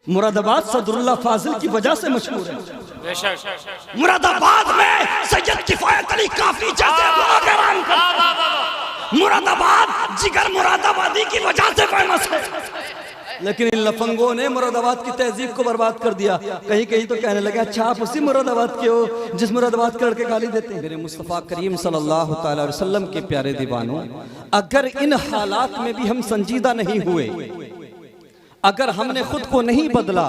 मुरादाबाद सदरुल्लाह फाजिल की वजह से मशहूर है। मुरादाबाद में सैयद किफायत अली काफी जैसे मुरादाबाद जिगर मुरादाबादी की वजह से फेमस है। लेकिन इन लफंगों ने मुरादाबाद की तहजीब को बर्बाद कर दिया। कहीं कहीं तो कहने लगे अच्छा आप उसी मुरादाबाद के हो जिस मुरादाबाद के लड़के गाली देते हैं। मेरे मुस्तफ़ा करीम सल्लल्लाहु अलैहि वसल्लम के प्यारे दीवानों, अगर इन हालात में भी हम संजीदा नहीं हुए, अगर हमने खुद को नहीं बदला,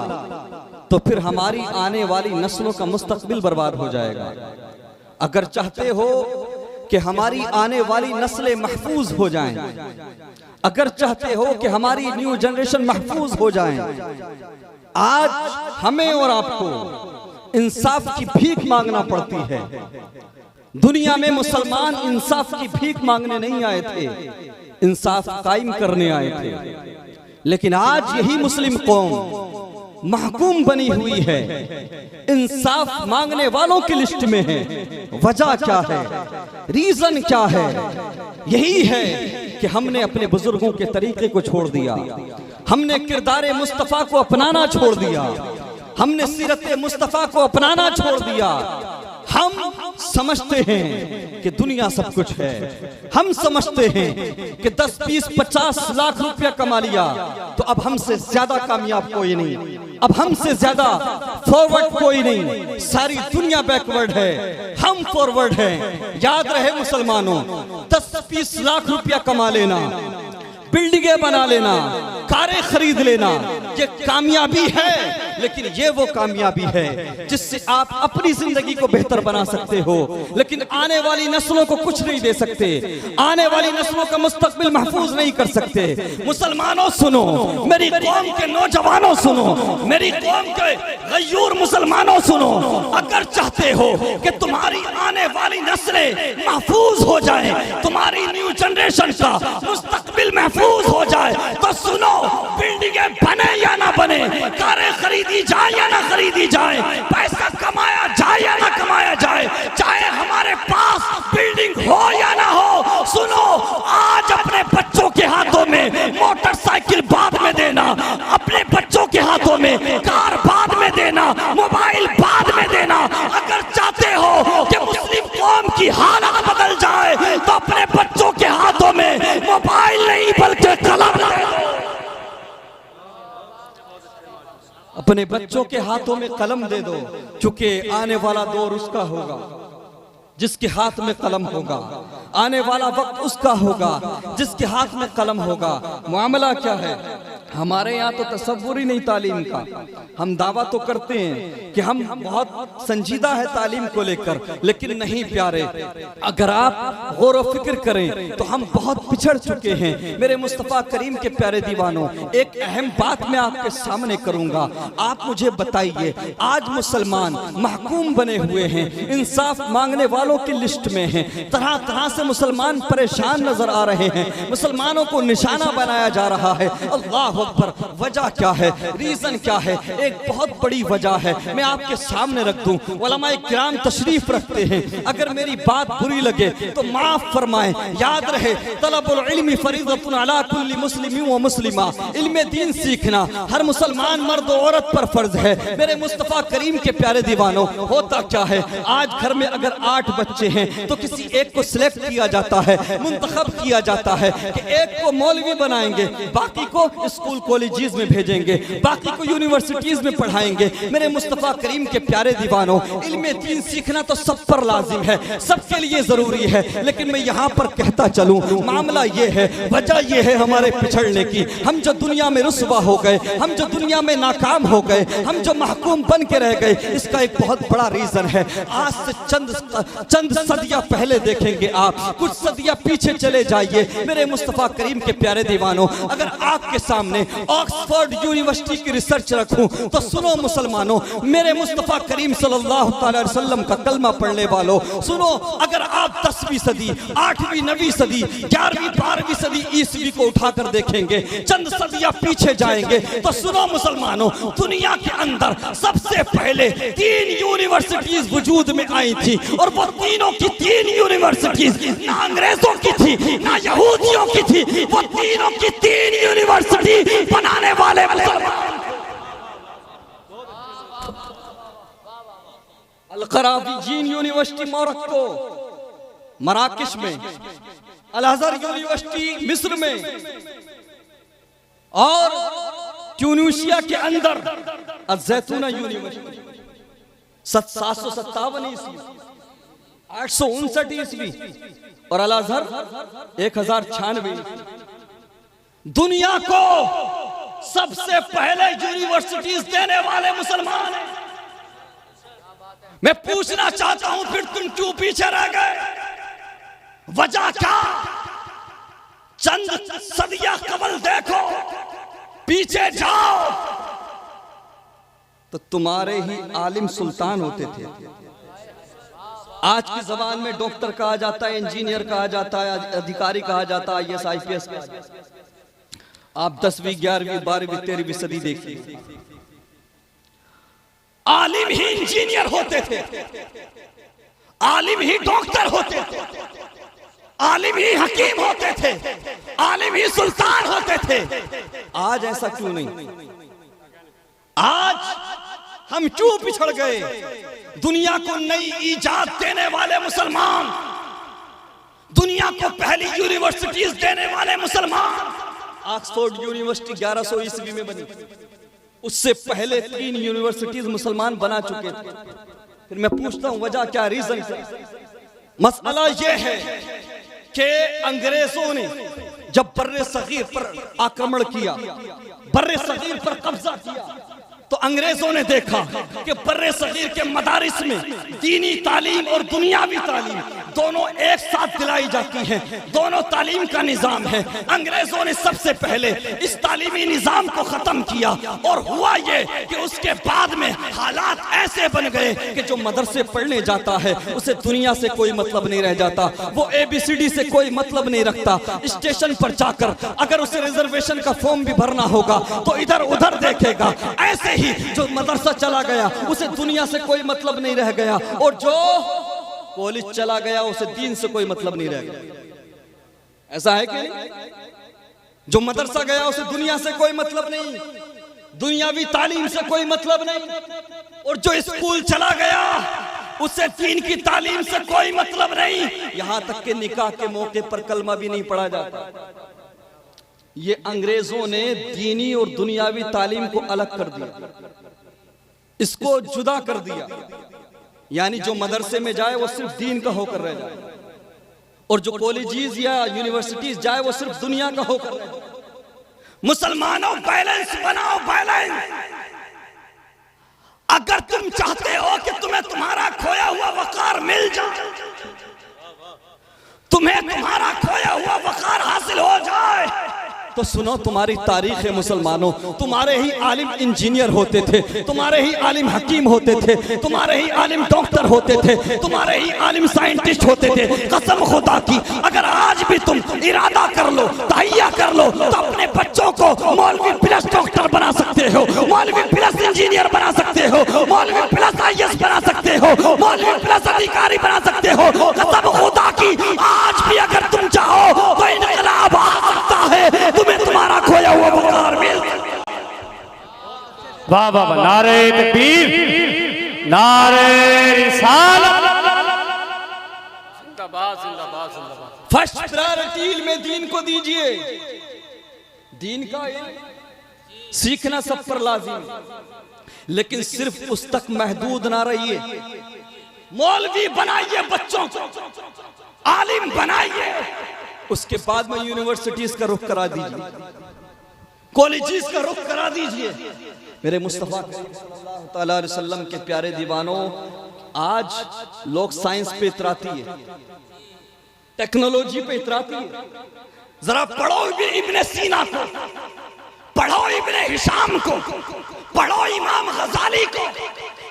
तो फिर हमारी आने वाली नस्लों का मुस्तकबिल बर्बाद हो जाएगा। अगर चाहते हो कि हमारी आने वाली नस्लें महफूज हो जाएं, अगर चाहते हो कि हमारी न्यू जनरेशन महफूज हो जाएं, आज हमें और आपको इंसाफ की भीख मांगना पड़ती है। दुनिया में मुसलमान इंसाफ की भीख मांगने नहीं आए थे, इंसाफ कायम करने आए थे। लेकिन आज यही मुस्लिम कौम महकूम बनी हुई है, इंसाफ मांगने वालों की लिस्ट में है। वजह क्या है, रीजन क्या है? यही है कि हमने अपने बुजुर्गों के तरीके को छोड़ दिया, हमने किरदार मुस्तफ़ा को अपनाना छोड़ दिया, हमने सीरत मुस्तफ़ा को अपनाना छोड़ दिया। हम समझते हैं कि दुनिया सब कुछ है, हम समझते हैं कि 10, 20, 50 लाख रुपया कमा लिया तो अब हमसे ज्यादा कामयाब कोई नहीं, अब हमसे ज्यादा फॉरवर्ड कोई नहीं। सारी दुनिया बैकवर्ड है, हम फॉरवर्ड हैं। याद रहे मुसलमानों, 10-20 लाख रुपया कमा लेना, बिल्डिंगें बना लेना, कारें खरीद लेना, ये कामयाबी है। लेकिन ये वो कामयाबी है जिससे आप अपनी जिंदगी को बेहतर बना सकते हो, लेकिन आने वाली नस्लों को कुछ नहीं दे सकते, आने वाली नस्लों का मुस्तकबिल महफूज नहीं कर सकते। मुसलमानों सुनो, मेरी कौम के नौजवानों सुनो, मेरी कौम के गयूर मुसलमानों सुनो, अगर चाहते हो कि तुम्हारी आने वाली नस्लें महफूज हो जाए, तुम्हारी न्यू जनरेशन का मुस्तकबिल महफूज हो जाए, तो सुनो, बिल्डिंगें बने या ना बने, कारें खरीदी जाए या ना खरीदी जाए, पैसा कमाया जाए या ना कमाया जाए, चाहे हमारे पास बिल्डिंग हो या ना हो, सुनो, आज अपने बच्चों के हाथों में मोटरसाइकिल बाद में देना, अपने बच्चों के हाथों में कार बाद में देना, मोबाइल बाद में देना। अगर चाहते हो कि मुस्लिम कौम की हालत बदल जाए तो अपने बच्चों के हाथों में मोबाइल नहीं बल्कि कलम दे दो। अपने बच्चों के हाथों में कलम दे दो, क्योंकि आने वाला दौर उसका होगा जिसके हाथ में कलम होगा, आने वाला वक्त उसका होगा जिसके हाथ में कलम होगा। मामला क्या है, हमारे यहाँ तो तसव्वुर ही नहीं तालीम का। हम दावा तो करते हैं कि हम बहुत संजीदा है तालीम को लेकर, लेकिन नहीं प्यारे, अगर आप गौर व फिक्र करें तो हम बहुत पिछड़ चुके हैं। मेरे मुस्तफ़ा करीम के प्यारे दीवानों, एक अहम बात मैं आपके सामने करूंगा, आप मुझे बताइए, आज मुसलमान महकूम बने हुए हैं, इंसाफ मांगने वालों की लिस्ट में हैं, तरह तरह से मुसलमान परेशान नजर आ रहे हैं, मुसलमानों को निशाना बनाया जा रहा है। अल्लाह अकबर। वजह क्या है, रीजन क्या है? एक बहुत बड़ी वजह है, मैं आपके सामने रख दूं। उलमाए किराम तशरीफ रखते हैं, अगर मेरी बात बुरी लगे तो माफ फरमाएं। याद रहे, तलबुल इल्मी फरीदतुन अला कुल्ली मुस्लिम व मुस्लिमा, इल्मे दीन सीखना हर मुसलमान मर्द और औरत पर फर्ज है। मेरे मुस्तफ़ा करीम के प्यारे दीवानों, होता क्या है, आज घर में अगर 8 बच्चे हैं तो किसी एक को सिलेक्ट किया जाता है, मुंतखब किया जाता है कि एक को मौलवी बनाएंगे, बाकी को स्कूल कॉलेजेस में भेजेंगे, बाकी को यूनिवर्सिटीज में पढ़ाएंगे। मेरे मुस्तफ़ा करीम के प्यारे दीवानों, इल्मे दीन सीखना तो सब पर लाजिम है, सबके लिए जरूरी है। लेकिन मैं यहाँ पर कहता चलूं, मामला ये है, वजह ये है हमारे पिछड़ने की। हम जो दुनिया में रुस्वा हो गए, हम जो दुनिया में नाकाम हो गए, हम जो महकूम बन के रह गए, इसका एक बहुत बड़ा रीजन है। आज से चंद सदियां पहले देखेंगे आप, कुछ सदियां पीछे चले जाइए मेरे मुस्तफ़ा करीम के प्यारे दीवानों, अगर आपके सामने ऑक्सफोर्ड यूनिवर्सिटी की रिसर्च रखूं तो सुनो मुसलमानों, मेरे मुस्तफ़ा करीम सल्लल्लाहु अलैहि वसल्लम का कलमा पढ़ने वालों, सुनो, अगर आप 10वीं सदी, 8वीं 9वीं सदी, 11वीं 12वीं सदी ईस्वी को उठाकर देखेंगे, चंद सदियां पीछे जाएंगे तो सुनो मुसलमानों, दुनिया के अंदर सबसे पहले 3 यूनिवर्सिटीज वजूद में आई थी, और वो तीनों की 3 यूनिवर्सिटीज ना अंग्रेजों की थी ना यहूदियों की थी, वो तीनों की 3 यूनिवर्सिटी बनाने वाले मुसलमान। कराचीन यूनिवर्सिटी मोरक्को मराकश में, अल अज़हर यूनिवर्सिटी मिस्र में, और ट्यूनीशिया के अंदर अज़ैतूना यूनिवर्सिटी 757 ईस्वी, 859 ईस्वी, और अल अज़हर 1096। दुनिया को सबसे पहले यूनिवर्सिटीज देने वाले मुसलमान हैं। मैं पूछना चाहता हूं फिर तुम क्यों पीछे रह गए? वजह क्या? चंद सदियां कबल देखो, पीछे जाओ तो तुम्हारे ही आलिम सुल्तान होते थे। आज की जबान में डॉक्टर कहा जाता है, इंजीनियर कहा जाता है, अधिकारी कहा जाता है, IAS IPS कहा जाता है। आप 10वीं 11वीं 12वीं 13वीं सदी देखिए, आलिम ही इंजीनियर होते थे, आलिम ही डॉक्टर होते थे, आलिम ही हकीम होते थे, आलिम ही सुल्तान होते थे। आज ऐसा क्यों नहीं? आज हम क्यों पिछड़ गए? दुनिया को नई इजाद देने वाले मुसलमान, दुनिया को पहली यूनिवर्सिटीज देने वाले मुसलमान। ऑक्सफोर्ड यूनिवर्सिटी 1100 ईस्वी में बनी, उससे पहले 3 यूनिवर्सिटीज मुसलमान बना चुके थे। फिर मैं पूछता हूं वजह क्या, रीजन क्या? मसला यह है कि अंग्रेजों ने जब बर्रे सगीर पर आक्रमण किया, बर्रे सगीर पर कब्जा किया, तो अंग्रेजों ने देखा कि बर्रे सगीर के मदारिस में दीनी तालीम और दुनियावी तालीम दोनों एक साथ दिलाई जाती हैं, दोनों तालीम का निजाम है। अंग्रेजों ने सबसे पहले इस तालीमी निजाम को खत्म किया, और हुआ ये कि उसके बाद में हालात ऐसे बन गए कि जो मदरसे पढ़ने जाता है उसे दुनिया से कोई मतलब नहीं रह जाता, वो ABCD से कोई मतलब नहीं रखता। स्टेशन पर जाकर अगर उसे रिजर्वेशन का फॉर्म भी भरना होगा तो इधर उधर देखेगा। ऐसे ही जो मदरसा चला गया उसे दुनिया से कोई मतलब नहीं रह गया, और जो कॉलेज चला गया उसे दीन से कोई मतलब नहीं रह गया। ऐसा है कि नहीं? जो मदरसा गया उसे दुनिया से कोई मतलब नहीं, दुनियावी तालीम से कोई मतलब नहीं, और जो स्कूल चला गया उसे दीन की तालीम से कोई मतलब नहीं। यहां तक कि निकाह के मौके पर कलमा भी नहीं पढ़ा जाता। ये अंग्रेजों ने दीनी और दुनियावी तालीम को अलग कर दिया, इसको जुदा कर दिया। यानी जो मदरसे में जाए वो सिर्फ दीन का होकर रह जाए, और जो कॉलेजेस या यूनिवर्सिटीज जाए वो सिर्फ दुनिया का होकर रह जाए। मुसलमानों, बैलेंस बनाओ, बैलेंस। अगर तुम चाहते हो कि तुम्हें तुम्हारा खोया हुआ वकार मिल जाए, तुम्हें तुम्हारा खोया हुआ वकार हासिल हो जाए, तो सुनो, तुम्हारी तारीख है मुसलमानों। तुम्हारे ही आलिम इंजीनियर होते थे, तुम्हारे ही आलिम हकीम होते थे, तुम्हारे ही आलिम डॉक्टर होते थे, तुम्हारे ही आलिम साइंटिस्ट होते थे। कसम खुदा की, अगर आज भी तुम इरादा कर लो, तहैया कर लो, तो अपने बच्चों को मौलवी प्लस डॉक्टर बना सकते हो, मौलवी प्लस इंजीनियर बना सकते हो, मौलवी प्लस IAS बना सकते हो, मौलवी प्लस अधिकारी बना सकते हो। कसम खुदा की, आज भी अगर तुम चाहो तो इनकलाब आ सकता है, तुम्हें तुम्हारा खोया हुआ वकार मिल। वाह वाह वाह, नारे तकबीर, नारे रिसालत, जिंदाबाद जिंदाबाद जिंदाबाद। फर्स्ट प्रायोरिटी में दीन को दीजिए। दीन का सीखना सब पर लाजिम, लेकिन सिर्फ उस तक महदूद ना रहिए। मौलवी बनाइए बच्चों को, आलिम बनाइए, उसके बाद में यूनिवर्सिटीज का रुख करा दीजिए, कॉलेजेस का रुख करा दीजिए। मेरे मुस्तफा सल्लल्लाहु अलैहि वसल्लम के प्यारे दीवानों, आज लोग साइंस पे इतराती है, टेक्नोलॉजी पे इतराती है। जरा पढ़ो इब्ने सीना को, पढ़ो इब्ने हिशाम को, पढ़ो इमाम गजाली को।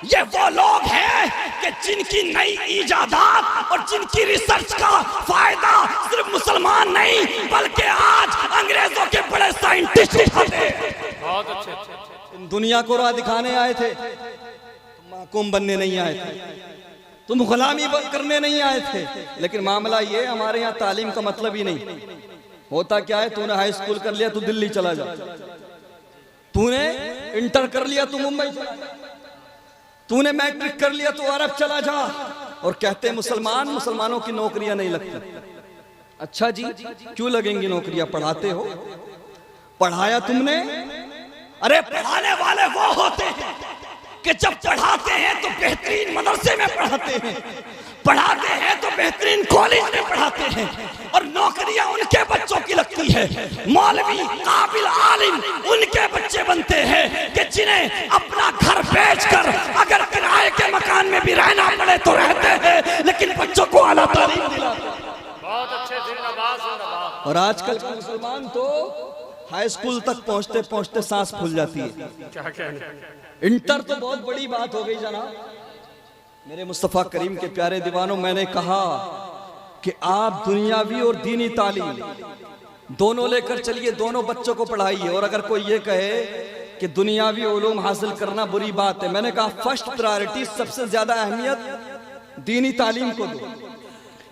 ये वो लोग हैं कि जिनकी नई इजादात और जिनकी रिसर्च का फायदा सिर्फ मुसलमान नहीं बल्कि आज अंग्रेजों के बड़े साइंटिस्ट उठाते। बहुत अच्छे। दुनिया को राह दिखाने आए थे, तुम महकूम बनने नहीं आए थे, तुम गुलामी करने नहीं आए थे। लेकिन मामला ये, हमारे यहाँ तालीम का मतलब ही नहीं। होता क्या है, तूने हाई स्कूल कर लिया, तू दिल्ली चला जा, तूने इंटर कर लिया, तू मुंबई चला जा, तूने मैट्रिक कर लिया तो अरब चला जा, और कहते मुसलमानों की नौकरियां नहीं लगती। अच्छा जी, क्यों लगेंगी नौकरियां? पढ़ाते हो, पढ़ाया तुमने? अरे पढ़ाने वाले वो होते हैं कि जब पढ़ाते हैं तो बेहतरीन मदरसे में पढ़ाते हैं, पढ़ाते हैं तो बेहतरीन कॉलेज में पढ़ाते हैं, और नौकरियां उनके बच्चों की लगती है। मौलवी, काबिल आलिम उनके बच्चे बनते हैं कि जिन्हें अपना घर बेचकर अगर किराए के मकान में भी रहना पड़े तो रहते हैं, लेकिन बच्चों को आला तालीम दिलाते हैं। बहुत अच्छे जिंदाबाद। और आजकल के मुसलमान तो हाई स्कूल तक पहुंचते पहुंचते सांस फूल जाती है। क्या कहने, इंटर तो बहुत बड़ी बात हो गई जनाब। मेरे मुस्तफ़ा करीम के प्यारे दीवानों, मैंने कहा कि आप दुनियावी और दीनी तालीम दोनों लेकर चलिए, दोनों बच्चों को पढ़ाइए। और अगर कोई ये कहे कि दुनियावी उलूम हासिल करना बुरी बात है, मैंने कहा फर्स्ट प्रायोरिटी, सबसे ज्यादा अहमियत दीनी तालीम को दो,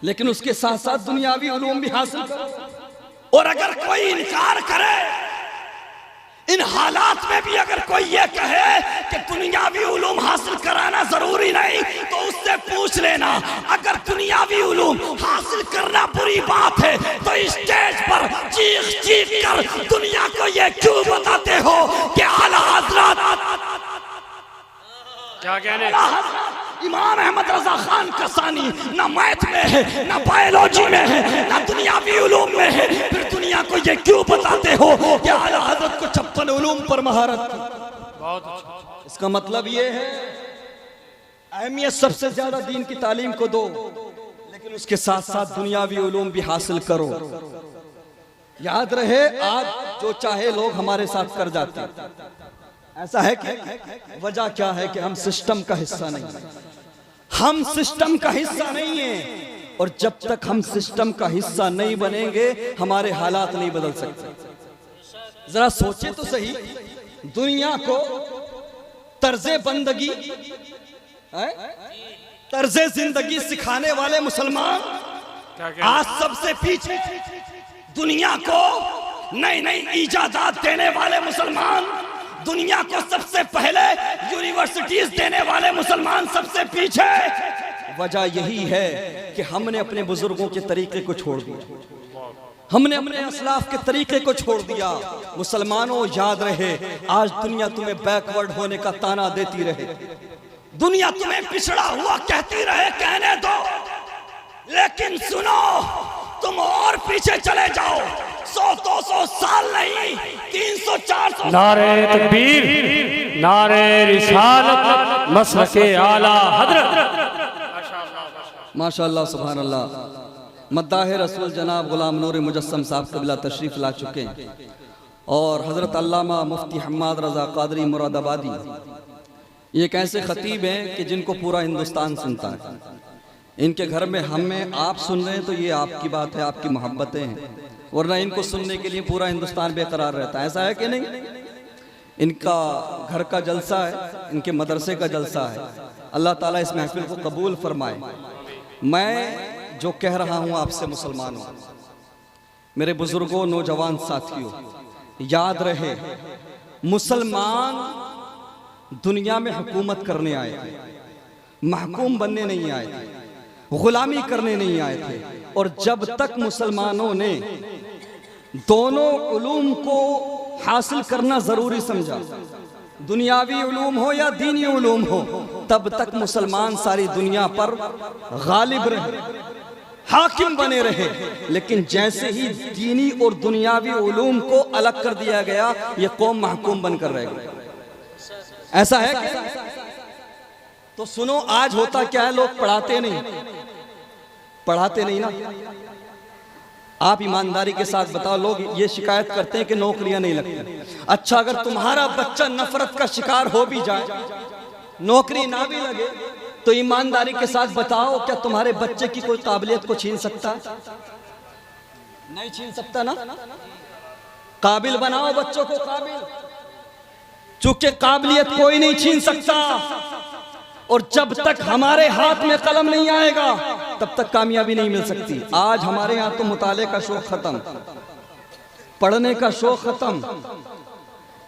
लेकिन उसके साथ साथ दुनियावी उलूम भी हासिल करो। और अगर कोई इनकार करे, इन हालात में भी अगर कोई ये कहे कि दुनियावी उलूम हासिल कराना जरूरी नहीं, तो उससे पूछ लेना, अगर दुनियावी उलूम हासिल करना बुरी बात है तो स्टेज पर चीख चीख कर दुनिया को ये क्यों बताते हो कि आला हज़रत, क्या कहने, इमाम अहमद रजा खान कसानी ना मैथ में है, ना बायोलॉजी में है, ना दुनियावी उलूम में है, फिर दुनिया को ये क्यों बताते हो कि आला हज़रत को 56 उलूम पर महारत थी? बहुत अच्छा। इसका मतलब ये है अहमियत सबसे ज्यादा दीन की तालीम को दो, लेकिन उसके साथ साथ दुनियावी उलूम भी हासिल करो। याद रहे, आज जो चाहे लोग हमारे साथ कर जाते हैं। ऐसा है कि वजह क्या है कि हम सिस्टम का हिस्सा नहीं हैं। हम सिस्टम का हिस्सा नहीं है, और जब तक हम सिस्टम का हिस्सा नहीं बनेंगे हमारे हालात नहीं बदल सकते। जरा सोचे तो सही, दुनिया को तर्जे बंदगी, तर्जे जिंदगी सिखाने वाले मुसलमान आज सबसे पीछे, दुनिया को नई नई इजादात देने वाले मुसलमान, दुनिया को सबसे पहले यूनिवर्सिटीज देने वाले मुसलमान सबसे पीछे। वजह यही है कि हमने अपने बुजुर्गों के तरीके को छोड़ दिया, हमने अपने असलाफ के तरीके को छोड़ दिया। मुसलमानों याद रहे, आज दुनिया तुम्हें बैकवर्ड होने का ताना देती रहे, दुनिया तुम्हें पिछड़ा हुआ कहती रहे, कहने दो, लेकिन सुनो, तुम और पीछे चले जाओ, 100-200 साल नहीं, 300-400। नारे तकबीर, नारे रिसालत, मसलके आला हजरत। माशाअल्लाह, सुभान अल्लाह। मद्दाह रसूल जनाब गुलाम नूर मुजस्सम साहब कबिला तशरीफ ला चुके हैं, और हजरत अल्लामा मुफ्ती हम्माद रजा कादरी मुरादाबादी ये एक ऐसे खतीब हैं कि जिनको पूरा हिंदुस्तान सुनता है। इनके घर में हमें आप सुन रहे हैं तो ये आपकी बात है, आपकी मोहब्बतें हैं, वरना इनको सुनने के लिए पूरा हिंदुस्तान बेकरार रहता है। ऐसा है कि नहीं? इनका घर का जलसा है, इनके मदरसे का जलसा है। अल्लाह ताला इस महफिल को कबूल फरमाए। मैं जो कह रहा हूँ आपसे मुसलमानों, मेरे बुजुर्गों, नौजवान साथियों, याद रहे, मुसलमान दुनिया में हुकूमत करने आए थे, महकूम बनने नहीं आए थे, गुलामी करने नहीं आए थे। और जब तक मुसलमानों ने दोनों उलूम को हासिल करना जरूरी समझा, दुनियावी उलूम हो या दीनी उलूम हो, तब तक मुसलमान सारी दुनिया पर गालिब रहे, हाकिम बने रहे। लेकिन जैसे ही दीनी और दुनियावी उलूम को अलग कर दिया गया, ये कौम महकूम बनकर रह गई। ऐसा है क्या? तो सुनो, आज होता क्या है, लोग पढ़ाते नहीं ना। आप ईमानदारी के साथ बताओ, लोग ये शिकायत करते हैं कि नौकरियां नहीं लगती। अच्छा, अगर तुम्हारा बच्चा नफरत का शिकार हो भी जाए, नौकरी ना भी लगे, तो ईमानदारी के साथ बताओ, क्या तुम्हारे बच्चे की कोई काबिलियत को छीन सकता? नहीं छीन सकता ना। काबिल बनाओ बच्चों को, काबिल, चूंकि काबिलियत कोई नहीं छीन सकता। और जब तक हमारे हाथ में कलम नहीं आएगा, तब तक कामयाबी नहीं मिल सकती। आज हमारे यहाँ तो मुताले का शौक खत्म, पढ़ने का शौक खत्म,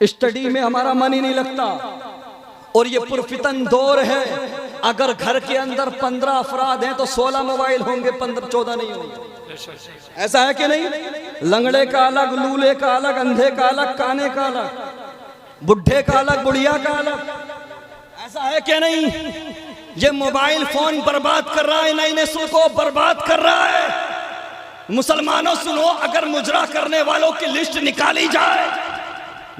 स्टडी में हमारा मन ही नहीं लगता। और ये पुरफितन दौर है। अगर घर के अंदर 15 अफराद हैं तो 16 मोबाइल होंगे, 15-14 नहीं होंगे। ऐसा है कि नहीं? लंगड़े का अलग, लूले का अलग, अंधे का अलग, काने का अलग, बुढ़े का अलग, बुढ़िया का अलग। ऐसा है कि नहीं? ये मोबाइल फोन बर्बाद कर रहा है, नई नस्ल को बर्बाद कर रहा है। मुसलमानों सुनो, अगर मुजरा करने वालों की लिस्ट निकाली जाए,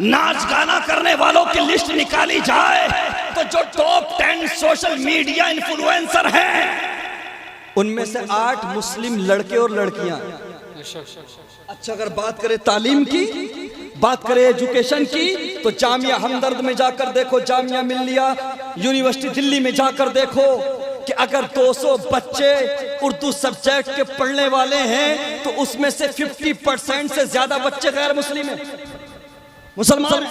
नाच गाना करने वालों की लिस्ट निकाली जाए, तो जो टॉप 10 सोशल मीडिया इन्फ्लुएंसर हैं उनमें से 8 मुस्लिम लड़के और लड़कियां। अच्छा, अगर बात करें तालीम की, बात करें एजुकेशन की, तो जामिया हमदर्द में जाकर देखो, जामिया मिल्लिया यूनिवर्सिटी दिल्ली में जाकर देखो कि अगर 200 बच्चे उर्दू सब्जेक्ट के पढ़ने वाले हैं तो उसमें से 50% से ज्यादा बच्चे गैर मुस्लिम हैं, मुसलमान।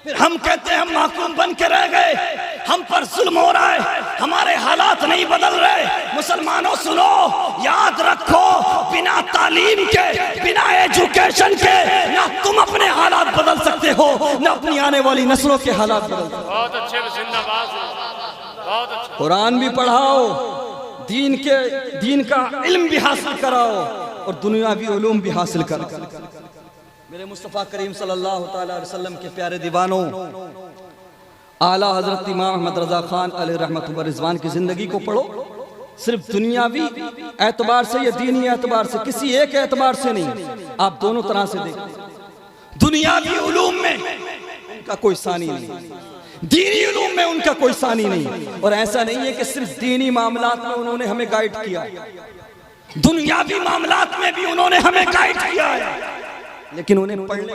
फिर हम कहते हैं हम महकूम बन के रह गए, हम पर जुल्म हो रहा है, हमारे हालात नहीं बदल रहे। मुसलमानों सुनो, याद रखो, बिना तालीम के, बिना एजुकेशन के ना तुम अपने हालात बदल सकते हो, ना अपनी आने वाली नस्लों के हालात बदल सकते हो। बहुत अच्छे, जिंदाबाद, बहुत अच्छा। कुरान भी पढ़ाओ, दीन का इल्म भी हासिल कराओ और दुनियावी उलूम भी हासिल कराओ। मेरे मुस्तफ़ा करीम सल्लल्लाहु अलैहि वसल्लम के प्यारे दीवानों, आला हजरत इमाम अहमद रजा खान अलैहि रहमत व रिज़वान की जिंदगी को पढ़ो। सिर्फ दुनियावी एतबार से या दीनी एतबार से, किसी एक एतबार से नहीं, आप दोनों तरह से देखो। दुनियावी उलूम में उनका कोई सानी नहीं, दीनी उलूम में उनका कोई सानी नहीं। और ऐसा नहीं है कि सिर्फ दीनी मामलात में उन्होंने हमें गाइड किया, दुनियावी मामलात में भी उन्होंने हमें गाइड किया है। लेकिन उन्हें पढ़ने,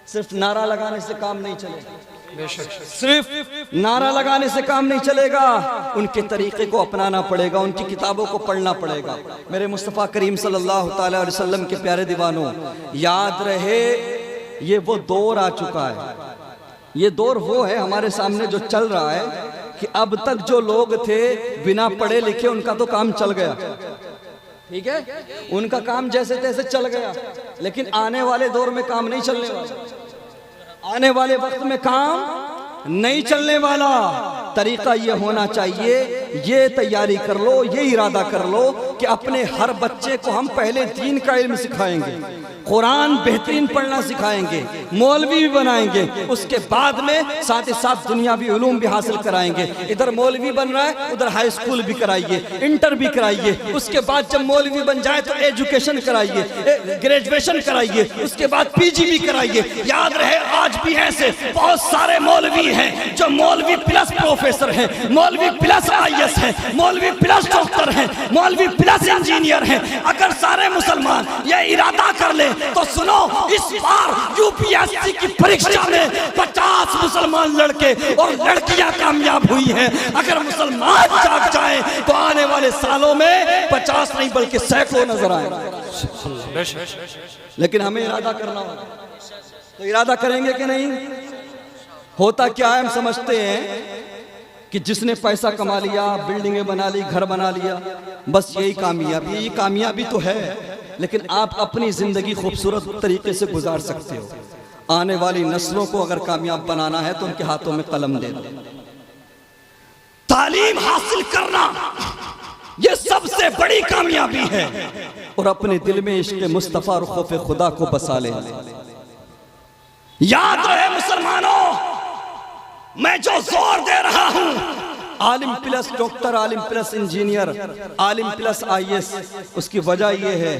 सिर्फ नारा लगाने से काम नहीं चलेगा, सिर्फ नारा लगाने से काम नहीं चलेगा, उनके तरीके को अपनाना पड़ेगा, उनकी किताबों को पढ़ना पड़ेगा। मेरे मुस्तफ़ा करीम सल्लल्लाहु अलैहि वसल्लम के प्यारे दीवानों, याद रहे ये वो दौर आ चुका है, ये दौर वो है हमारे सामने जो चल रहा है कि अब तक जो लोग थे बिना पढ़े लिखे उनका तो काम चल गया, ठीक है, उनका काम जैसे तैसे चल गया। लेकिन आने वाले दौर में काम नहीं चलने वाला, आने वाले वक्त में काम नहीं चलने वाला। तरीका ये होना चाहिए, ये तैयारी कर लो, ये इरादा कर लो कि अपने हर बच्चे को हम पहले दीन का इल्म सिखाएंगे, कुरान बेहतरीन पढ़ना सिखाएंगे, मौलवी भी बनाएंगे, उसके बाद में साथ ही साथ दुनियावी उलूम भी हासिल कराएंगे। इधर मौलवी बन रहा है, उधर हाई स्कूल भी कराइए, इंटर भी कराइए, उसके बाद जब मौलवी बन जाए तो एजुकेशन कराइए, ग्रेजुएशन कराइए, उसके बाद पीजी भी कराइए। याद रहे, आज भी ऐसे बहुत सारे मौलवी हैं जो मौलवी प्लस प्रोफेसर हैं, मौलवी प्लस IAS हैं, मौलवी प्लस डॉक्टर हैं, मौलवी प्लस इंजीनियर हैं। अगर सारे मुसलमान ये इरादा कर ले तो सुनो, इस बार UPSC की परीक्षा में 50 मुसलमान लड़के और लड़कियां कामयाब हुई हैं। अगर मुसलमान जाग जाए तो आने वाले सालों में 50 नहीं बल्कि सैकड़ों नजर आएंगे। लेकिन हमें इरादा करना होगा, तो इरादा करेंगे कि नहीं? होता क्या है, हम समझते हैं कि जिसने पैसा कमा लिया, बिल्डिंगें बना ली, घर बना लिया, बस यही कामयाबी। यही कामयाबी तो है, लेकिन आप अपनी जिंदगी खूबसूरत तरीके से गुजार सकते हो। आने वाली नस्लों को अगर कामयाब बनाना है तो उनके हाथों में कलम दे दो। तालीम हासिल करना ये सबसे बड़ी कामयाबी है, और अपने दिल में इश्क़ मुस्तफ़ा और खौफ खुदा को बसा ले। याद रहे मुसलमानों, मैं जो जोर दे रहा हूं, आलिम प्लस डॉक्टर, आलिम प्लस इंजीनियर, आलिम प्लस IAS, उसकी वजह यह है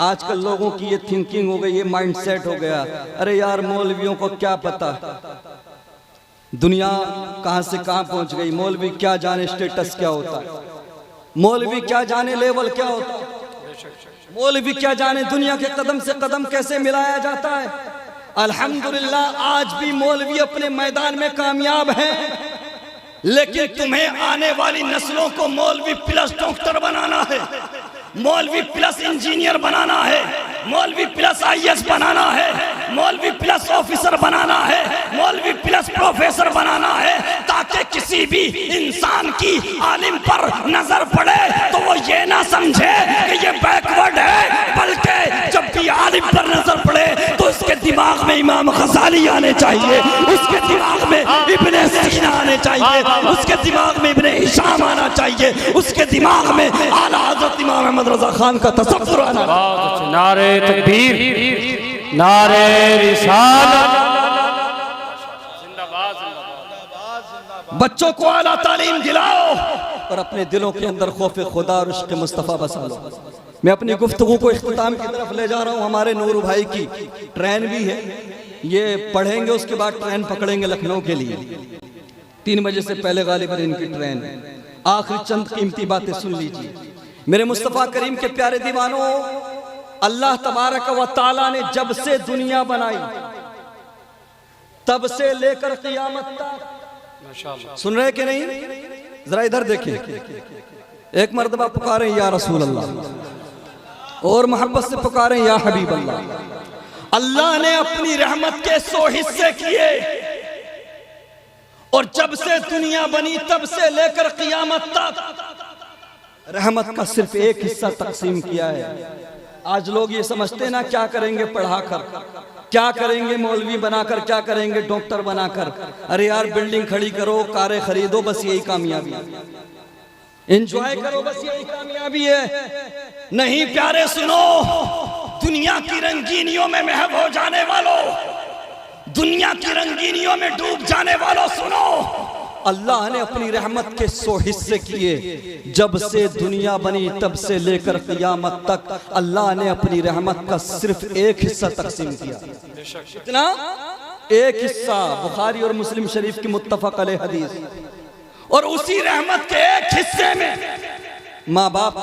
आजकल लोगों की ये थिंकिंग हो गई, ये माइंड सेट हो गया, अरे यार मौलवियों को क्या पता दुनिया कहां से कहां पहुंच गई, मौलवी क्या जाने स्टेटस क्या होता है, मौलवी क्या जाने लेवल क्या होता है, मौलवी क्या जाने दुनिया के कदम से कदम कैसे मिलाया जाता है। अल्हम्दुलिल्लाह आज भी मौलवी अपने मैदान में कामयाब हैं, लेकिन तुम्हें आने वाली नस्लों को मौलवी प्लस डॉक्टर बनाना है, मौलवी प्लस इंजीनियर बनाना है, मौलवी प्लस IAS बनाना है, मौलवी प्लस ऑफिसर बनाना है, मौलवी प्लस प्रोफेसर बनाना है, ताकि किसी भी इंसान की आलिम पर नजर पड़े तो वो ये ना समझे कि ये बैकवर्ड है, बल्कि जब भी आलिम पर नजर पड़े तो इसके दिमाग में इमाम गजाली आने चाहिए, उसके दिमाग में इब्ने सीना आने चाहिए, उसके दिमाग में इब्ने हिशाम आना चाहिए, उसके दिमाग में आला हज़रत इमाम अहमद रज़ा खान का तसव्वुर आना। नारे तकबीर, नारे रिसालत। बच्चों को आला तालीम दिलाओ और अपने दिलों के अंदर खौफ खुदा और इश्क़ मुस्तफ़ा बसा लो। मैं अपनी गुफ्तगू को इख्तिताम की तरफ ले जा रहा हूँ। हमारे नूर भाई की ट्रेन भी है, ये पढ़ेंगे उसके बाद ट्रेन पकड़ेंगे लखनऊ के लिए। 3 बजे से पहले गालिबन इनकी ट्रेन है। आखिरी चंद कीमती बातें सुन लीजिए। मेरे मुस्तफ़ा करीम के प्यारे दीवानों, अल्लाह तबारक व तआला ने जब से दुनिया बनाई तब से लेकर क़यामत तक, सुन रहे कि नहीं? जरा इधर देखें। एक मर्तबा पुकारें या रसूल अल्लाह और मोहब्बत से पुकारें या हबीब अल्लाह। अल्लाह ने अपनी रहमत के 100 हिस्से किए और जब से दुनिया बनी तब से लेकर क़यामत तक रहमत का सिर्फ एक हिस्सा तकसीम किया है। आज लोग ये समझते ना क्या करेंगे पढ़ाकर, क्या करेंगे मौलवी बनाकर, क्या करेंगे डॉक्टर बनाकर। अरे यार बिल्डिंग खड़ी करो, कारें खरीदो, बस यही कामयाबी है। एंजॉय करो, बस यही कामयाबी है। नहीं प्यारे सुनो, दुनिया की रंगीनियों में महव हो जाने वालों, दुनिया की रंगीनियों में डूब जाने वालों, सुनो, अल्लाह ने अपनी रहमत के 100 हिस्से किए। जब से दुनिया बनी तब से लेकर क़यामत तक अल्लाह ने अपनी रहमत का सिर्फ एक हिस्सा तकसीम किया। कितना? एक हिस्सा। बुखारी और मुस्लिम शरीफ की मुत्तफ़क़ अलैह हदीस। और उसी रहमत के एक हिस्से में माँ बाप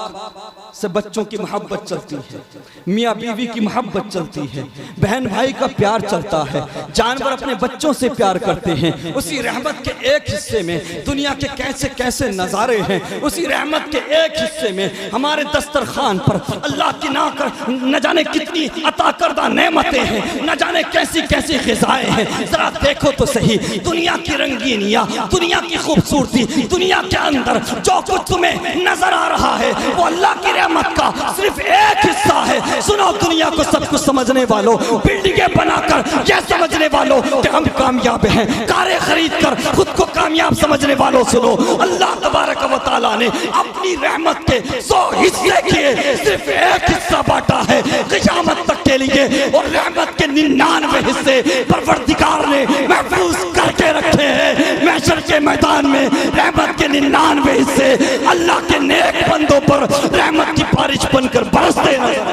से बच्चों की मोहब्बत चलती है, मियाँ बीवी की मोहब्बत चलती है, बहन भाई का प्यार चलता है, जानवर अपने बच्चों से प्यार करते हैं। उसी रहमत के एक हिस्से में दुनिया के कैसे कैसे नज़ारे हैं। उसी रहमत के एक हिस्से में हमारे दस्तरखान पर अल्लाह की न जाने कितनी अता करदा नेमतें हैं, न जाने कैसी कैसी ग़िज़ाएं हैं। जरा देखो तो सही, दुनिया की रंगीनियाँ, दुनिया की खूबसूरती, दुनिया के अंदर जो कुछ तुम्हें नजर आ रहा है वो अल्लाह की रहमत का सिर्फ एक हिस्सा है। सुनो दुनिया को सब कुछ समझने वालों, बिल्डिंगें बनाकर यह समझने वालों कि हम कामयाब हैं, कारें खरीद कर खुद को कामयाब समझने वालों, सुनो अल्लाह तबारक व तआला ने अपनी रहमत के 100 हिस्से किए, सिर्फ एक हिस्सा बांटा है क़यामत तक के लिए। और रहमत के 99 हिस्से परवरदिगार ने महफूज करके रखे हैं। महशर के मैदान में रहमत के 99 हिस्से अल्लाह के नेक बंदों पर रहमत की बारिश बनकर बरसते नजर।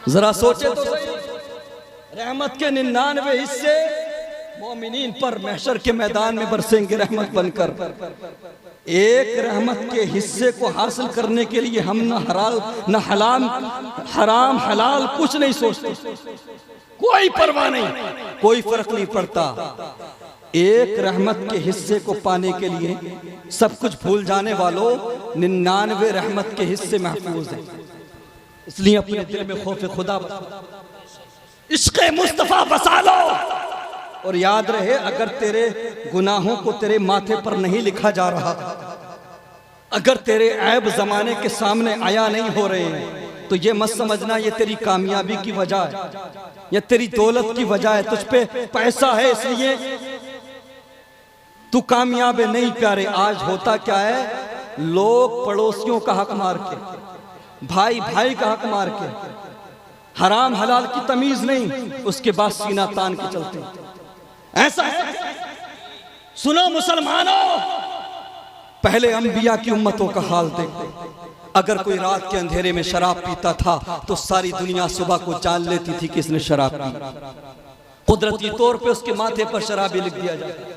जरा सोचे तो सही, रहमत के 99 हिस्से मोमिनीन पर महशर के मैदान में बरसेंगे रहमत बनकर। एक रहमत के हिस्से को हासिल करने के लिए हम न हराम हलाल कुछ नहीं सोचते, कोई परवाह नहीं, कोई फर्क नहीं पड़ता। एक रहमत के हिस्से को पाने के लिए सब कुछ भूल जाने वालों 99 रहमत के हिस्से महफूज हैं। इसलिए अपने दिल में खौफ खुदा, इश्क़ मुस्तफ़ा बसा लो। और याद रहे, अगर तेरे गुनाहों को तेरे माथे पर नहीं लिखा जा रहा, अगर तेरे ऐब जमाने के सामने आया नहीं हो रहे हैं, तो ये मत समझना ये तेरी कामयाबी की वजह है या तेरी दौलत की वजह है। तुझ पे पैसा है इसलिए तू कामयाब है, नहीं प्यारे। आज होता क्या है, लोग पड़ोसियों का हक मार के, भाई भाई का हक मार के, हराम हलाल की तमीज नहीं, उसके बाद सीना तान के चलते हैं। ऐसा है। सुनो मुसलमानों, पहले अंबिया की उम्मतों का हाल देखो। अगर कोई रात के अंधेरे में शराब पीता था तो सारी दुनिया सुबह को जान लेती थी कि इसने शराब पी। कुदरती तौर पे उसके माथे पर शराबी लिख दिया जाता।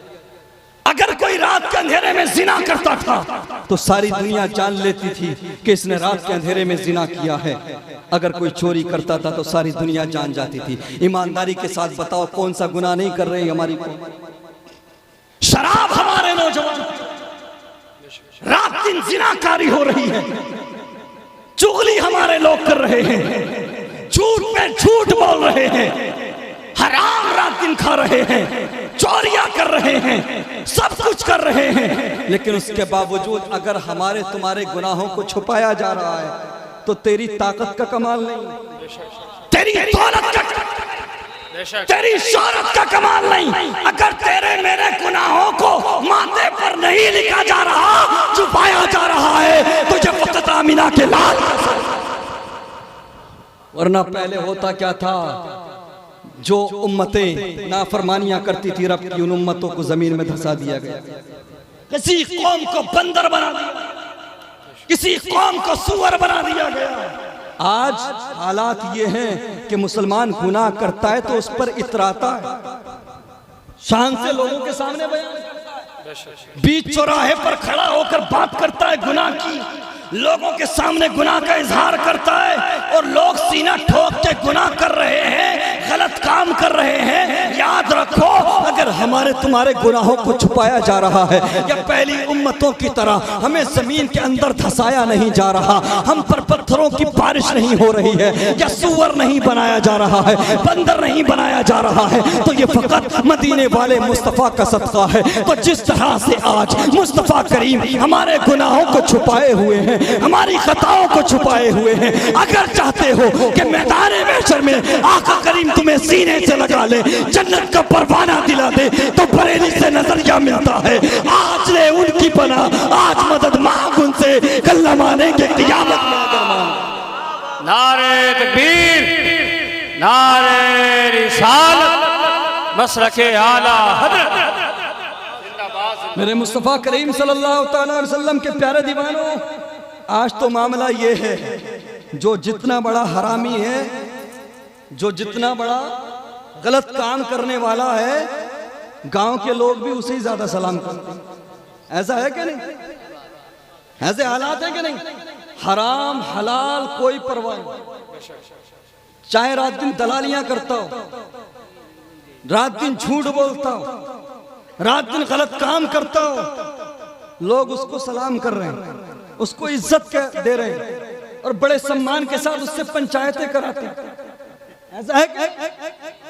अगर कोई रात के अंधेरे में जिना करता था तो सारी दुनिया जान लेती थी कि इसने रात के अंधेरे में जिना किया है। अगर कोई चोरी करता था तो सारी दुनिया जान जाती थी। ईमानदारी के साथ बताओ, कौन सा गुनाह नहीं कर रहे हमारी शराब? हमारे नौजवान रात दिन जिनाकारी हो रही है, चुगली हमारे लोग कर रहे हैं, झूठ पे झूठ बोल रहे हैं, हराम रात दिन खा रहे हैं, चोरियां कर रहे हैं, सब कुछ कर रहे हैं। लेकिन उसके बावजूद अगर हमारे तुम्हारे गुनाहों को छुपाया जा रहा है तो तेरी ताकत का कमाल नहीं, तेरी दौलत का, तेरी शोहरत का कमाल नहीं। अगर तेरे मेरे गुनाहों को माथे पर नहीं लिखा जा रहा, छुपाया जा रहा है, तो ये फकत आमिना के लाल। वरना पहले होता क्या था, जो उम्मतें नाफरमानियां करती थी रब की, उन उम्मतों को जमीन में धंसा दिया गया। किसी कौम को बंदर बना दिया, किसी कौम को सुअर बना दिया गया। आज हालात ये हैं कि मुसलमान गुनाह करता है तो उस पर इतराता है, शान से लोगों के सामने बयान करता है, बीच चौराहे पर खड़ा होकर बात करता है गुनाह की, लोगों के सामने गुनाह का इजहार करता है, और लोग सीना ठोक के गुनाह कर रहे हैं, गलत काम कर रहे हैं। याद रखो, अगर हमारे तुम्हारे गुनाहों को छुपाया जा रहा है, या पहली उम्मतों की तरह हमें जमीन के अंदर धंसाया नहीं जा रहा, हम पर पत्थरों की बारिश नहीं हो रही है, या सुअर नहीं बनाया जा रहा है, बंदर नहीं बनाया जा रहा है, तो ये फकत मदीने वाले मुस्तफ़ा का सदका है। तो जिस तरह से आज मुस्तफ़ा करीम हमारे गुनाहों को छुपाए हुए हैं, हमारी खताओं को छुपाए हुए हैं, अगर चाहते हो कि मैदान महशर में आका करीम तुम्हें सीने से लगा ले, जन्नत का परवाना दिला दे, तो बरेली से नजरिया मिलता है। आज ले उनकी पनाह, आज मदद मांग उनसे, कल न मानेंगे क़यामत में अगर मांगे। नारे तकबीर, नारे रिसालत, मसलके आला हज़रत। मेरे मुस्तफ़ा करीम सल्लल्लाहु अलैहि वसल्लम के प्यारे दीवानों, आज तो मामला ये है, जो जितना बड़ा हरामी है, जो जितना बड़ा गलत काम करने वाला है, गांव के लोग भी उसे ही ज्यादा सलाम करते हैं। ऐसा है कि नहीं? ऐसे हालात है कि नहीं? हराम हलाल कोई परवाह नहीं, चाहे रात दिन दलालियां करता हो, रात दिन झूठ बोलता हो, रात दिन गलत काम करता हो, लोग उसको सलाम कर रहे हैं, उसको इज्जत दे रहे हैं, और बड़े सम्मान के साथ उससे पंचायतें कराते हैं। ऐसा है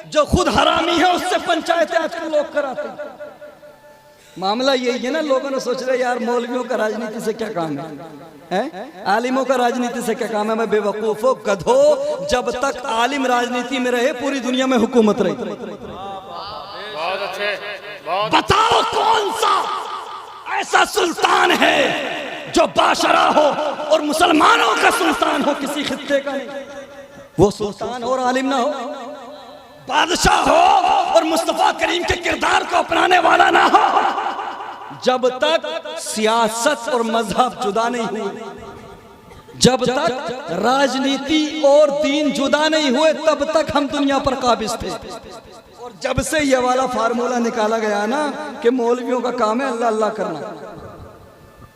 जो खुद हरामी है उससे पंचायतें आजकल लोग कराते हैं। मामला यही है ना, लोगों ने सोच रहे यार मौलवियों का राजनीति से क्या काम है? आलिमों का राजनीति से क्या काम है? मैं बेवकूफो गधो, जब तक आलिम राजनीति में रहे पूरी दुनिया में हुकूमत रही। बहुत अच्छे, बताओ कौन सा ऐसा सुल्तान है जो बादशाह हो और मुसलमानों का सुल्तान हो, किसी खित्ते का नहीं। वो सुल्तान और आलिम ना हो, बादशाह हो और मुस्तफा करीम के किरदार को अपनाने वाला ना हो। जब तक सियासत और मजहब जुदा नहीं हुए, जब तक राजनीति और दीन जुदा नहीं हुए, तब तक हम दुनिया पर काबिज थे। और जब से ये वाला फार्मूला निकाला गया ना कि मौलवियों का काम है अल्लाह अल्लाह करना,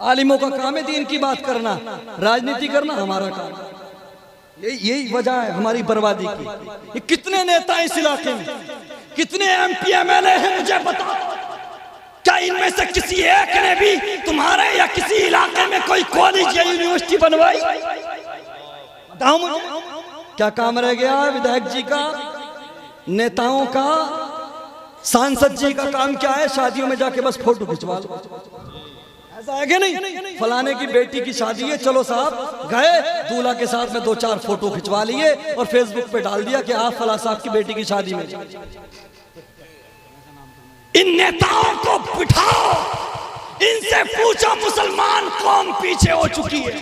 आलिमों का काम है दीन की बात करना, राजनीति करना हमारा काम, यही वजह है हमारी बर्बादी की। ये कितने नेता इस इलाके में, कितने एमपी एमएलए हैं मुझे बताओ, क्या इनमें से किसी एक ने भी तुम्हारे या किसी इलाके में कोई कॉलेज या यूनिवर्सिटी बनवाई? बताओ मुझे, क्या काम रह गया विधायक जी का, नेताओं का, सांसद जी का काम क्या है? शादियों में जाके बस फोटो खिंचवा लो। ऐसा है कि नहीं? फलाने की बेटी की शादी है, चलो साहब गए, दूल्हा के साथ में 2-4 फोटो खिंचवा लिए और फेसबुक पे डाल दिया कि आप फला साहब की बेटी की शादी में। इन नेताओं को बिठाओ, इनसे पूछो मुसलमान कौम पीछे हो चुकी है।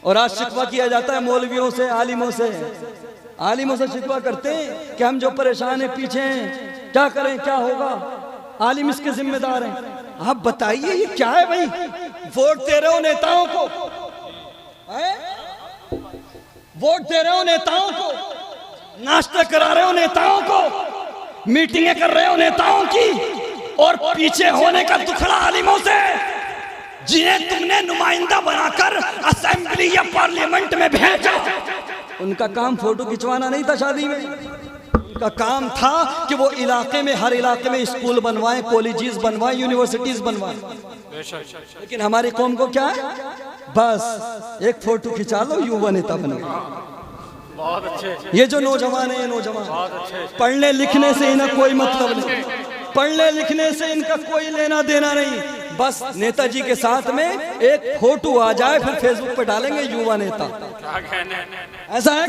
और आज शिकवा किया जाता है मौलवियों से, आलिमों से। आलिमों से शिकवा करते हैं कि हम जो परेशान हैं, पीछे हैं, क्या करें, क्या होगा, आलिम इसके जिम्मेदार हैं। आप बताइए ये क्या है भाई? वोट दे रहे हो नेताओं को, वोट दे रहे हो नेताओं को, नाश्ता करा रहे हो नेताओं को, मीटिंगें कर रहे हो नेताओं की, और पीछे होने का दुखड़ा आलिमों से, जिन्हें तुमने नुमाइंदा बनाकर असेंबली या पार्लियामेंट में भेजा। उनका काम फोटो खिंचवाना नहीं था शादी में, उनका काम था कि वो इलाके में, हर इलाके में स्कूल बनवाएं, कॉलेजेस बनवाएं, यूनिवर्सिटीज बनवाएं। लेकिन हमारी कौम को क्या है, बस एक फोटो खिंचा लो, युवा नेता बन गए। बहुत अच्छे। ये जो नौजवान है, ये नौजवान पढ़ने लिखने से इन्हें कोई मतलब नहीं, पढ़ने लिखने से इनका कोई लेना देना नहीं, बस नेताजी के साथ में एक फोटो आ जाए फिर फेसबुक पे डालेंगे युवा नेता। ऐसा है,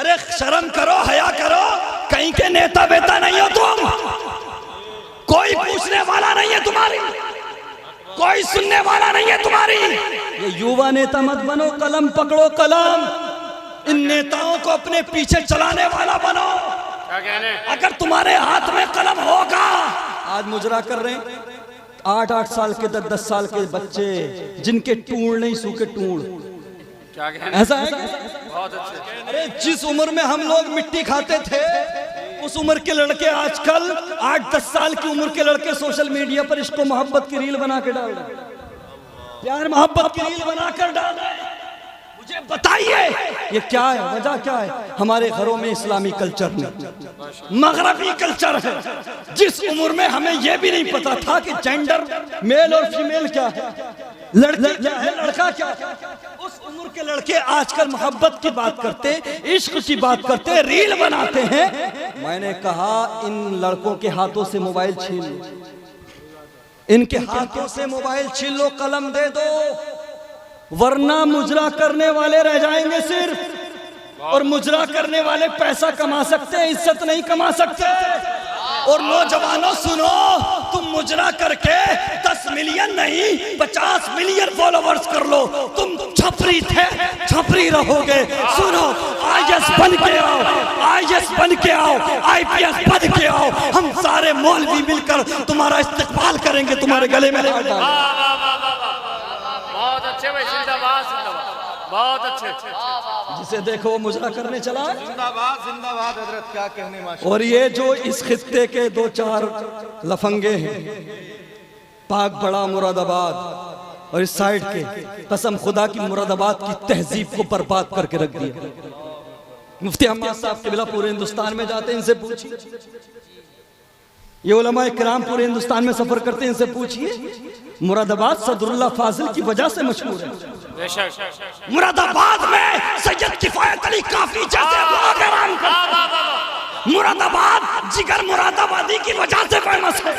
अरे शर्म करो, हया करो, कहीं के नेता बेता नहीं हो तुम। कोई पूछने वाला नहीं है तुम्हारी, कोई सुनने वाला नहीं है तुम्हारी। ये युवा नेता मत बनो, कलम पकड़ो कलम। इन नेताओं को अपने पीछे चलाने वाला बनो। अगर तुम्हारे हाथ में कलम होगा। आज मुजरा कर रहे हैं 8-8 साल के 10-10 साल के बच्चे जिनके टूण नहीं सूखे टूण। ऐसा है बहुत अच्छे। अरे जिस उम्र में हम लोग मिट्टी खाते थे उस उम्र के लड़के आजकल 8-10 साल की उम्र के लड़के सोशल मीडिया पर इसको मोहब्बत की रील बना के डाल रहे, प्यार मोहब्बत की रील बनाकर डाल रहे। मुझे बताइए ये क्या है, वजह क्या है? हमारे घरों में इस्लामी कल्चर नहीं, मगरबी कल्चर है। जिस उम्र में हमें यह भी नहीं पता था कि जेंडर मेल और फीमेल क्या है, लड़की क्या है, लड़का क्या है, उस उम्र के लड़के आजकल मोहब्बत की बात करते, इश्क की बात करते, रील बनाते हैं। मैंने कहा इन लड़कों के हाथों से मोबाइल छीन लो, इनके हाथों से मोबाइल छीन लो, कलम दे दो, वरना मुजरा करने वाले रह जाएंगे सिर्फ। और मुजरा करने वाले पैसा कमा सकते हैं, इज्जत नहीं कमा सकते। और नौजवानों सुनो, तुम मुजरा करके 10 मिलियन नहीं 50 मिलियन फॉलोवर्स कर लो, तुम छपरी थे, छपरी रहोगे। सुनो, IAS बन के आओ, IAS बन के आओ, IPS बन के आओ। हम सारे मौलवी मिलकर तुम्हारा इस्तेमाल करेंगे, तुम्हारे गले में लगा देंगे। बहुत अच्छे भाई, जिंदाबाद जिंदाबाद, बहुत अच्छे। जिसे देखो वो मुजरा करने चला। जिंदाबाद जिंदाबाद हजरत, क्या कहने माशाअल्लाह। और ये जो इस खित्ते के 2-4 लफंगे हैं, पाक बड़ा मुरादाबाद और इस साइड के, कसम खुदा की मुरादाबाद की तहजीब को बर्बाद करके रख दिया। मुफ्ती अहमद साहब के बिला पूरे हिंदुस्तान में जाते हैं, इनसे पूछिए। ये उलमा इकराम पूरे हिंदुस्तान में सफर करते हैं, इनसे पूछिए। मुरादाबाद सदरुल्लाह फाजिल की वजह से मशहूर है। मुरादाबाद में सैयद किफायत अली काफी जैसे लोग आराम करते। मुरादाबाद जिगर मुरादाबादी की वजह से फेमस है।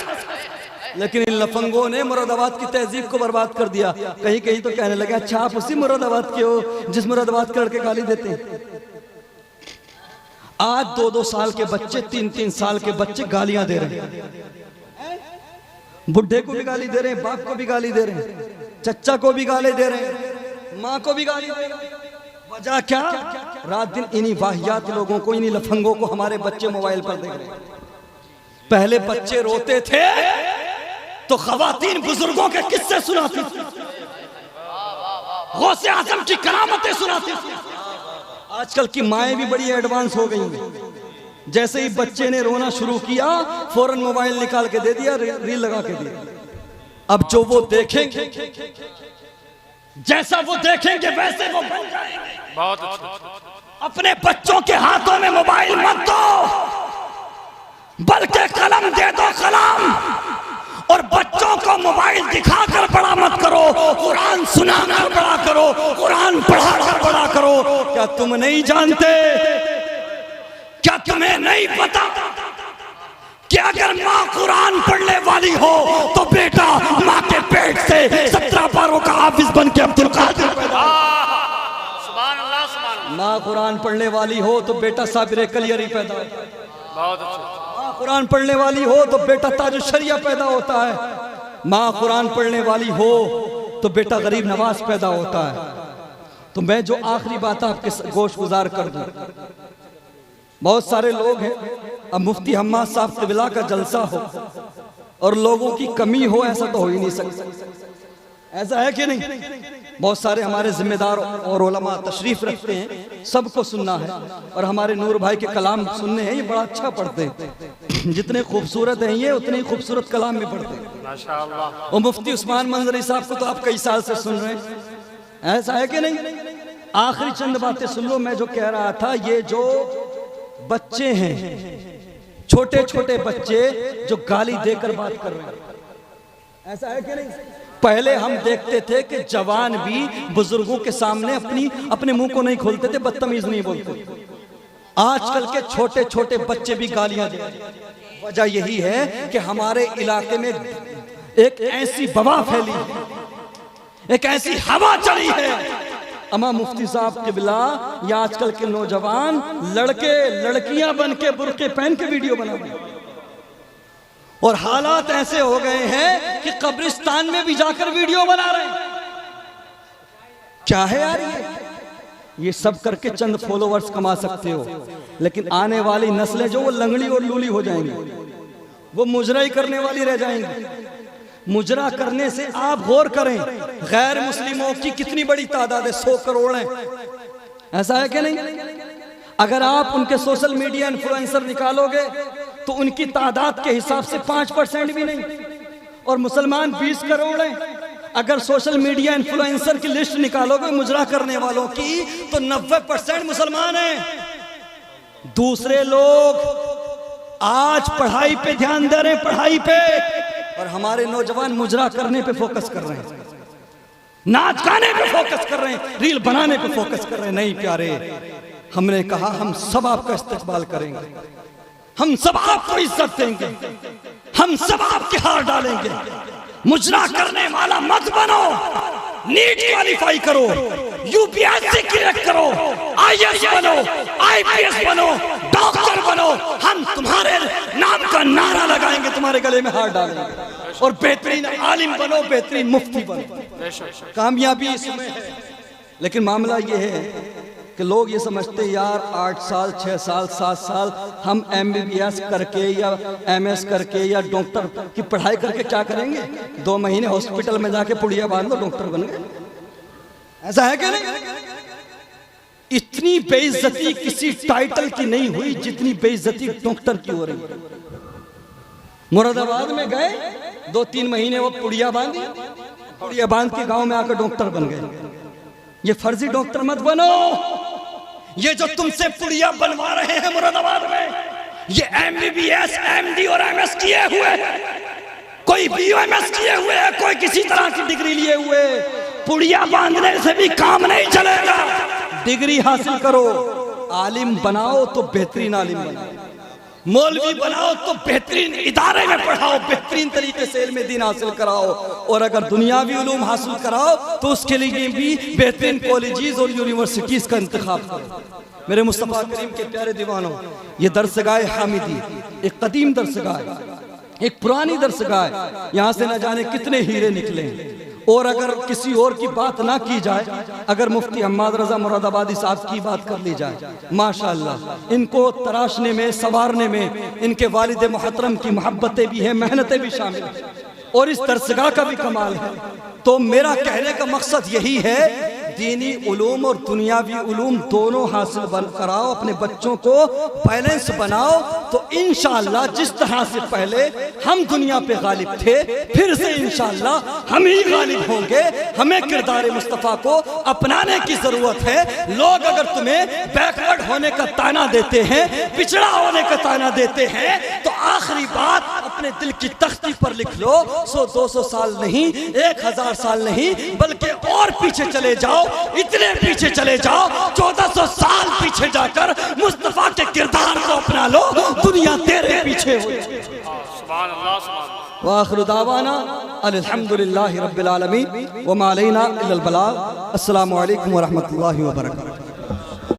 लेकिन इन लफंगों ने मुरादाबाद की तहजीब को बर्बाद कर दिया। कहीं कहीं तो कहने लगे अच्छा आप उसी मुरादाबाद के हो जिस मुरादाबाद के लड़के गाली देते हैं। आज 2-2 साल के बच्चे, 3-3 साल के बच्चे गालियां दे रहे हैं। बुढ़े को भी गाली दे रहे हैं, बाप को भी गाली दे रहे हैं, चच्चा को भी गाली दे रहे हैं, माँ को भी गाली दे रहे हैं। वजह क्या? रात दिन इन्हीं वाहियात लोगों को, इन्हीं लफंगों को हमारे बच्चे मोबाइल पर देख रहे हैं। पहले बच्चे रोते थे तो खवातीन बुजुर्गों के किस्से सुनाती थी, गौसे आजम की करामतें सुनाती थी। आजकल की माएं भी बड़ी एडवांस हो गई हैं। जैसे ही बच्चे ने रोना शुरू किया फौरन मोबाइल निकाल के दे दिया, रील लगा के दिया। अब जो वो देखेंगे, जैसा वो देखेंगे वैसे वो बन जाएंगे। बहुत अच्छा। अपने बच्चों के हाथों में मोबाइल मत दो, बल्कि कलम दे दो, कलम। और बच्चों को मोबाइल दिखाकर बड़ा मत करो, कुरान सुनाकर बड़ा करो, कुरान पढ़ाकर बड़ा करो। क्या तुम नहीं जानते, क्या तुम्हें नहीं पता कि अगर माँ कुरान पढ़ने वाली हो तो बेटा माँ के पेट से 17 पारों का हाफिज बन के अब्दुल कादिर पैदा। सुभान अल्लाह, सुभान अल्लाह। माँ कुरान पढ़ने वाली हो तो बेटा साबिर कलियरी पैदा होता है। बहुत अच्छा। माँ कुरान पढ़ने वाली हो तो बेटा ताजुश शरिया पैदा होता है। माँ कुरान पढ़ने वाली हो तो बेटा गरीब नवाज पैदा होता है। तो मैं जो आखिरी बात आपके गोश गुजार कर दूं, बहुत सारे लोग हैं, अब मुफ्ती हम्माद साहब क़िबला का जलसा हो और लोगों की कमी हो, ऐसा तो हो ही नहीं सकता। ऐसा है कि नहीं? बहुत सारे हमारे जिम्मेदार और उलमा तशरीफ रखते हैं, सबको सुनना है। और हमारे नूर भाई के कलाम सुनने हैं, ये बड़ा अच्छा पढ़ते हैं। जितने खूबसूरत हैं ये उतने ही खूबसूरत कलाम भी पढ़ते हैं माशाअल्लाह। और मुफ्ती उस्मान मंजरी साहब को तो आप कई साल से सुन रहे हैं, ऐसा है कि नहीं? आखिरी चंद बातें सुन लो। मैं जो कह रहा था, ये जो बच्चे हैं, छोटे छोटे बच्चे जो गाली देकर बात कर रहे हैं, ऐसा है कि नहीं? पहले हम देखते थे कि जवान भी बुजुर्गों के सामने अपने मुंह को नहीं खोलते थे, बदतमीज नहीं बोलते। आजकल के छोटे छोटे बच्चे भी गालियां दे रहे हैं। वजह यही है कि हमारे इलाके में एक ऐसी वबा फैली है, एक ऐसी हवा चली है अमा मुफ्ती साहब किबला या आजकल के नौजवान लड़के लड़कियां बन के बुर्के पहन के वीडियो बना रहे हैं। और हालात ऐसे हो गए हैं कि कब्रिस्तान में भी जाकर वीडियो बना रहे हैं। क्या है यार ये सब करके चंद फॉलोवर्स कमा सकते हो, लेकिन आने वाली नस्लें जो वो लंगड़ी और लूली हो जाएंगी, वो मुजरा ही करने वाली रह जाएंगी। मुजरा करने से आप गौर करें, गैर मुस्लिमों की कितनी बड़ी तादाद है, 100 करोड़ है, ऐसा है कि नहीं? अगर आप उनके सोशल मीडिया इन्फ्लुएंसर निकालोगे तो उनकी तादाद के हिसाब से 5% भी नहीं, और मुसलमान 20 करोड़ हैं। अगर सोशल मीडिया इन्फ्लुएंसर की लिस्ट निकालोगे मुजरा करने वालों की तो 90% मुसलमान हैं। दूसरे लोग आज पढ़ाई पे ध्यान दे रहे हैं, पढ़ाई पे, और हमारे नौजवान मुजरा करने पे फोकस कर रहे हैं, नाच गाने पे फोकस कर रहे हैं, रील बनाने पे फोकस कर रहे हैं। नहीं प्यारे, हमने कहा हम सब आपका इस्तेकबाल करेंगे, हम सब आपको इज्जत देंगे, हम सब आपके हार डालेंगे। मुजरा करने वाला मत बनो, नीट क्वालिफाई करो, यूपीएससी क्रैक करो, आईएएस बनो, आईपीएस बनो, डॉक्टर बनो, हम तुम्हारे नाम का नारा लगाएंगे, तुम्हारे गले में हार डालेंगे, और बेहतरीन आलिम बनो, बेहतरीन मुफ्ती बनो। कामयाबी इसमें है। लेकिन मामला ये है कि लोग ये समझते यार 8 साल 6 साल 7 साल हम MBBS करके या MS करके या डॉक्टर की पढ़ाई करके क्या करेंगे? 2 महीने हॉस्पिटल में जाके पुड़िया बांध लो, डॉक्टर बन गए। ऐसा है क्या? नहीं। इतनी बेइज्जती किसी टाइटल की नहीं हुई जितनी बेइज्जती डॉक्टर की हो रही है। मुरादाबाद में गए, 2-3 महीने वो पुड़िया बांधी, पुड़िया बांध के गांव में आकर डॉक्टर बन गए। ये फर्जी डॉक्टर मत बनो। ये जो तुमसे पुड़िया बनवा रहे हैं मुरादाबाद में, ये MBBS MD और MS किए हुए, कोई BOMS किए हुए है, कोई किसी तरह की डिग्री लिए हुए। पुड़िया बांधने से भी काम नहीं चलेगा, डिग्री हासिल करो। आलिम बनाओ तो बेहतरीन आलिम बनाओ, मौलवी बनाओ तो बेहतरीन इदारे में पढ़ाओ, बेहतरीन तरीके से इल्म दीन हासिल कराओ, और अगर दुनियावी उलूम हासिल कराओ तो उसके लिए भी बेहतरीन कॉलेजेस और यूनिवर्सिटीज का इंतखाब करो। मेरे मुस्तफा करीम के प्यारे दीवानों, ये दरसगाह हामिदी एक कदीम दरसगाह है, एक पुरानी दरसगाह है। यहाँ से न जाने कितने हीरे निकले हैं। और अगर किसी और की बात ना की जाए, अगर मुफ्ती हम्माद रजा मुरादाबादी साहब की बात कर ली जाए, माशाअल्लाह इनको तराशने में, संवारने में इनके वालिद मुहतरम की मोहब्बतें भी हैं, मेहनतें भी शामिल हैं, और इस दरसगाह का भी कमाल है। तो मेरा कहने का मकसद यही है, दीनी उलूम और दुनियावी उलूम दोनों हासिल कराओ, अपने बच्चों को बैलेंस बनाओ, तो इंशाअल्लाह जिस तरह से पहले हम दुनिया पे गालिब थे, फिर से इंशाअल्लाह हम ही गालिब होंगे। हमें किरदार मुस्तफ़ा को अपनाने की जरूरत है। लोग अगर तुम्हें बैकवर्ड होने का ताना देते हैं, पिछड़ा होने का ताना देते हैं, तो आखिरी बात अपने दिल की तख्ती पर लिख लो, 100-200 साल नहीं, 1000 साल नहीं, बल्कि और पीछे चले जाओ, इतने पीछे चले जाओ, 1400 साल पीछे जाकर मुस्तफा के किरदार को अपना लो, दुनिया तेरे पीछे हो। सुभान अल्लाह, सुभान अल्लाह। व आखिरु दावाना अल्हम्दुलिल्लाहि रब्बिल आलमीन व मा अलैना इल्लल बलाग। अस्सलामु अलैकुम व रहमतुल्लाहि व बरकातहू।